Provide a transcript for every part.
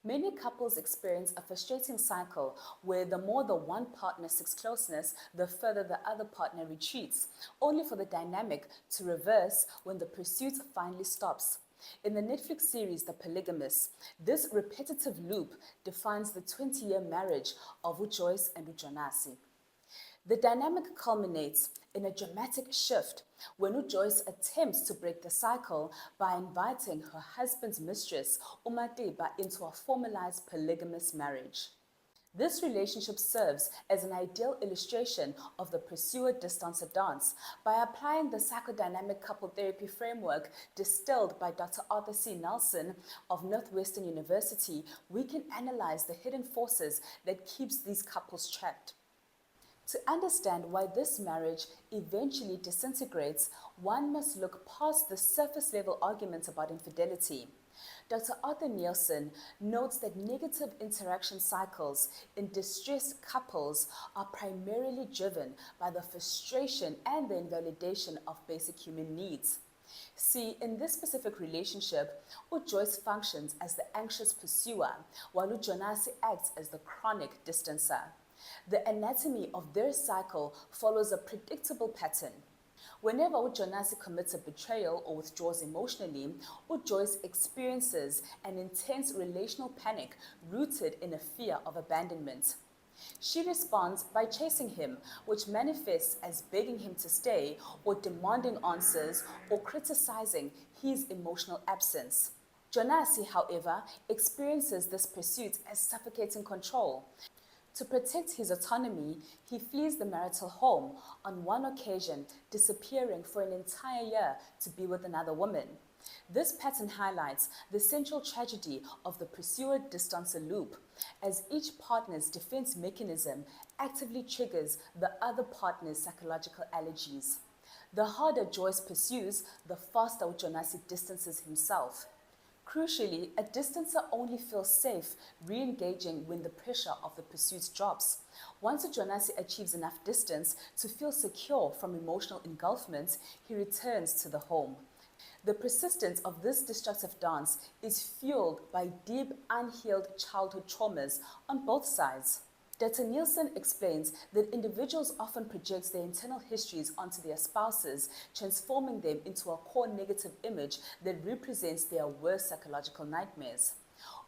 Many couples experience a frustrating cycle where the more the one partner seeks closeness, the further the other partner retreats, only for the dynamic to reverse when the pursuit finally stops. In the Netflix series The Polygamist, this repetitive loop defines the 20-year marriage of Joyce and Jonasi. The dynamic culminates in a dramatic shift when Joyce attempts to break the cycle by inviting her husband's mistress, Matipa, into a formalized polygamous marriage. This relationship serves as an ideal illustration of the pursuer-distancer dance by applying the psychodynamic couple therapy framework distilled by Dr. Arthur C. Nielsen of Northwestern University. We can analyze the hidden forces that keeps these couples trapped. To understand why this marriage eventually disintegrates, one must look past the surface level arguments about infidelity. Dr. Arthur Nielsen notes that negative interaction cycles in distressed couples are primarily driven by the frustration and the invalidation of basic human needs. See, in this specific relationship, Joyce functions as the anxious pursuer, while Jonasi acts as the chronic distancer. The anatomy of their cycle follows a predictable pattern. Whenever Jonasi commits a betrayal or withdraws emotionally, Joyce experiences an intense relational panic rooted in a fear of abandonment. She responds by chasing him, which manifests as begging him to stay or demanding answers or criticizing his emotional absence. Jonasi, however, experiences this pursuit as suffocating control. To protect his autonomy, he flees the marital home, on one occasion disappearing for an entire year to be with another woman. This pattern highlights the central tragedy of the pursuer-distancer loop, as each partner's defense mechanism actively triggers the other partner's psychological allergies. The harder Joyce pursues, the faster Jonasi distances himself. Crucially, a distancer only feels safe re-engaging when the pressure of the pursuit drops. Once Jonasi achieves enough distance to feel secure from emotional engulfment, he returns to the home. The persistence of this destructive dance is fueled by deep, unhealed childhood traumas on both sides. Dr. Nielsen explains that individuals often project their internal histories onto their spouses, transforming them into a core negative image that represents their worst psychological nightmares.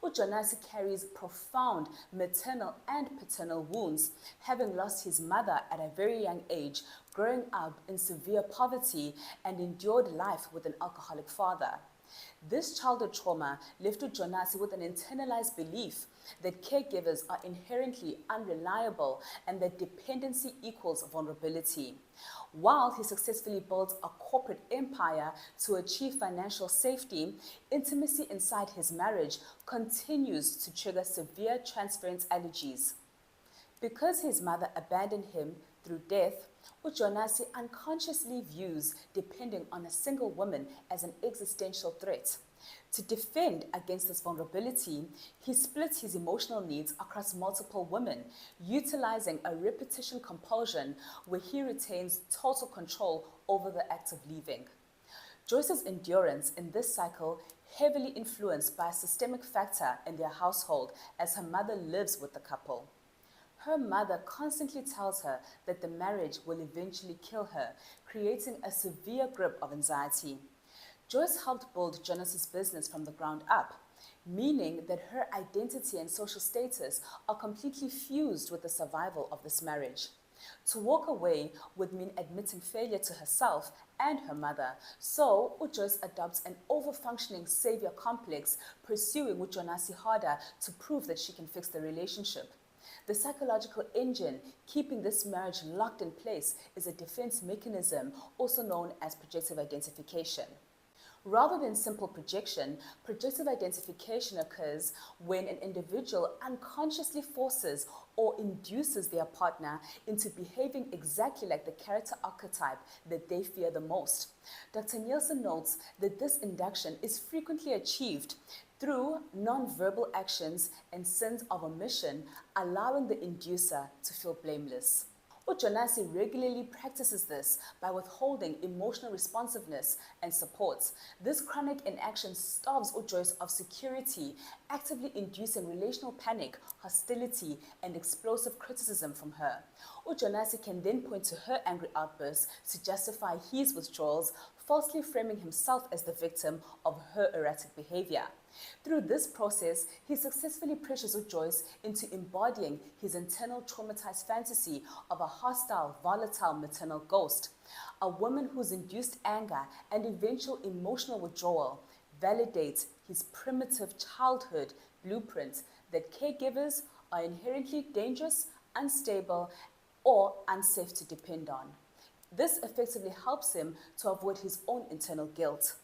Jonasi carries profound maternal and paternal wounds, having lost his mother at a very young age, growing up in severe poverty, and endured life with an alcoholic father. This childhood trauma left Jonasi with an internalized belief that caregivers are inherently unreliable and that dependency equals vulnerability. While he successfully builds a corporate empire to achieve financial safety, intimacy inside his marriage continues to trigger severe transference allergies. Because his mother abandoned him through death, Jonasi unconsciously views depending on a single woman as an existential threat. To defend against this vulnerability, he splits his emotional needs across multiple women, utilizing a repetition compulsion where he retains total control over the act of leaving. Joyce's endurance in this cycle heavily influenced by a systemic factor in their household as her mother lives with the couple. Her mother constantly tells her that the marriage will eventually kill her, creating a severe grip of anxiety. Joyce helped build Jonasi's business from the ground up, meaning that her identity and social status are completely fused with the survival of this marriage. To walk away would mean admitting failure to herself and her mother, so Joyce adopts an over-functioning savior complex, pursuing Jonasi harder to prove that she can fix the relationship. The psychological engine keeping this marriage locked in place is a defense mechanism, also known as projective identification. Rather than simple projection, projective identification occurs when an individual unconsciously forces or induces their partner into behaving exactly like the character archetype that they fear the most. Dr. Nielsen notes that this induction is frequently achieved through non-verbal actions and sins of omission, allowing the inducer to feel blameless. Jonasi regularly practices this by withholding emotional responsiveness and support. This chronic inaction starves Joyce of security, actively inducing relational panic, hostility, and explosive criticism from her. Jonasi can then point to her angry outbursts to justify his withdrawals, falsely framing himself as the victim of her erratic behavior. Through this process, he successfully pressures Joyce into embodying his internal traumatized fantasy of a hostile, volatile maternal ghost, a woman whose induced anger and eventual emotional withdrawal validates his primitive childhood blueprint that caregivers are inherently dangerous, unstable, or unsafe to depend on. This effectively helps him to avoid his own internal guilt.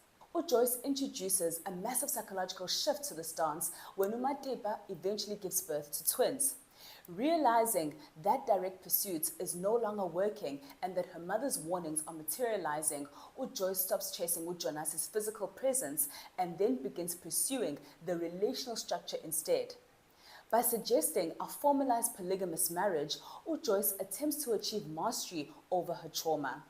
Joyce introduces a massive psychological shift to this dance when Matipa eventually gives birth to twins. Realizing that direct pursuit is no longer working and that her mother's warnings are materializing, Joyce stops chasing Jonasi's physical presence and then begins pursuing the relational structure instead. By suggesting a formalized polygamous marriage, Joyce attempts to achieve mastery over her trauma.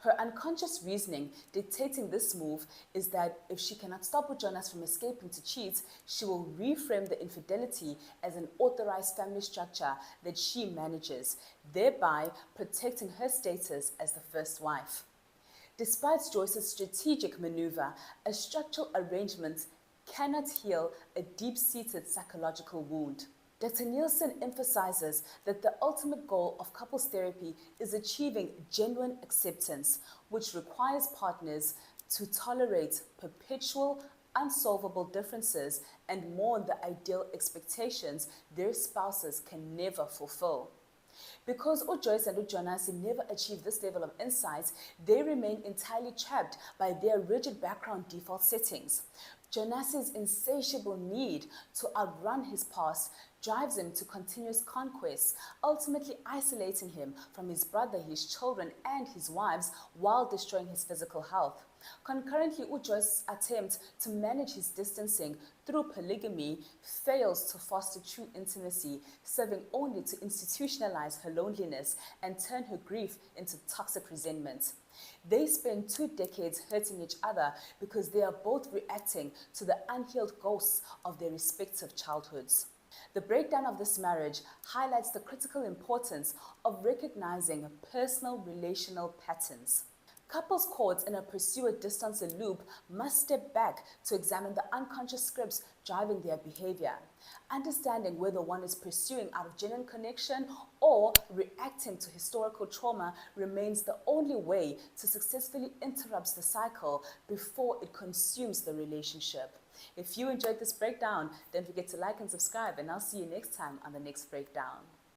Her unconscious reasoning dictating this move is that if she cannot stop Jonas from escaping to cheat, she will reframe the infidelity as an authorized family structure that she manages, thereby protecting her status as the first wife. Despite Joyce's strategic maneuver, a structural arrangement cannot heal a deep-seated psychological wound. Dr. Nielsen emphasizes that the ultimate goal of couples therapy is achieving genuine acceptance, which requires partners to tolerate perpetual, unsolvable differences and mourn the ideal expectations their spouses can never fulfill. Because Joyce and Jonasi never achieve this level of insight, they remain entirely trapped by their rigid background default settings. Jonasi's insatiable need to outrun his past drives him to continuous conquests, ultimately isolating him from his brother, his children, and his wives while destroying his physical health. Concurrently, Joyce's attempt to manage his distancing through polygamy fails to foster true intimacy, serving only to institutionalize her loneliness and turn her grief into toxic resentment. They spend 2 decades hurting each other because they are both reacting to the unhealed ghosts of their respective childhoods. The breakdown of this marriage highlights the critical importance of recognizing personal relational patterns. Couples caught in a pursuer-distance loop must step back to examine the unconscious scripts driving their behavior. Understanding whether one is pursuing out of genuine connection or reacting to historical trauma remains the only way to successfully interrupt the cycle before it consumes the relationship. If you enjoyed this breakdown, don't forget to like and subscribe, and I'll see you next time on the next breakdown.